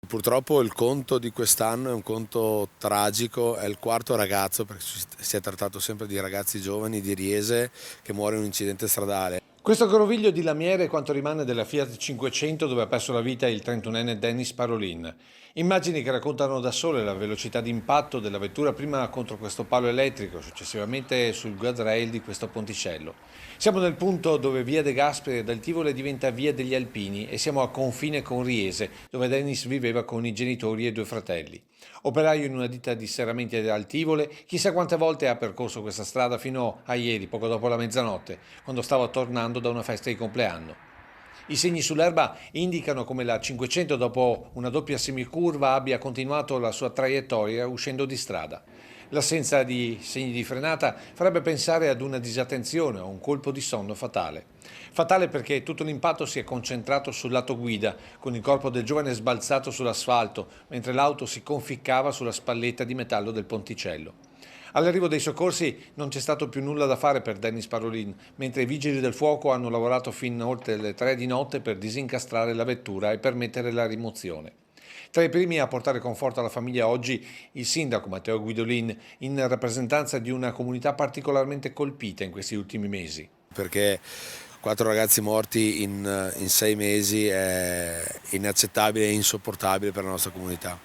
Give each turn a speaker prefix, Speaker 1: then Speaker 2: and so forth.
Speaker 1: Purtroppo il conto di quest'anno è un conto tragico, è il quarto ragazzo, perché si è trattato sempre di ragazzi giovani di Riese che muore in un incidente stradale.
Speaker 2: Questo groviglio di lamiere è quanto rimane della Fiat 500 dove ha perso la vita il 31enne Dennis Parolin. Immagini che raccontano da sole la velocità d'impatto della vettura prima contro questo palo elettrico, successivamente sul guardrail di questo ponticello. Siamo nel punto dove via De Gasperi del Tivoli diventa via degli Alpini e siamo a confine con Riese, dove Dennis viveva con i genitori e 2 fratelli. Operaio in una ditta di serramenti al Tivole, chissà quante volte ha percorso questa strada fino a ieri, poco dopo la mezzanotte, quando stava tornando da una festa di compleanno. I segni sull'erba indicano come la 500 dopo una doppia semicurva abbia continuato la sua traiettoria uscendo di strada. L'assenza di segni di frenata farebbe pensare ad una disattenzione o un colpo di sonno fatale. Fatale perché tutto l'impatto si è concentrato sul lato guida, con il corpo del giovane sbalzato sull'asfalto, mentre l'auto si conficcava sulla spalletta di metallo del ponticello. All'arrivo dei soccorsi non c'è stato più nulla da fare per Dennis Parolin, mentre i vigili del fuoco hanno lavorato fin oltre le 3 di notte per disincastrare la vettura e permettere la rimozione. Tra i primi a portare conforto alla famiglia oggi il sindaco Matteo Guidolin, in rappresentanza di una comunità particolarmente colpita in questi ultimi mesi.
Speaker 1: Perché 4 ragazzi morti in 6 mesi è inaccettabile e insopportabile per la nostra comunità.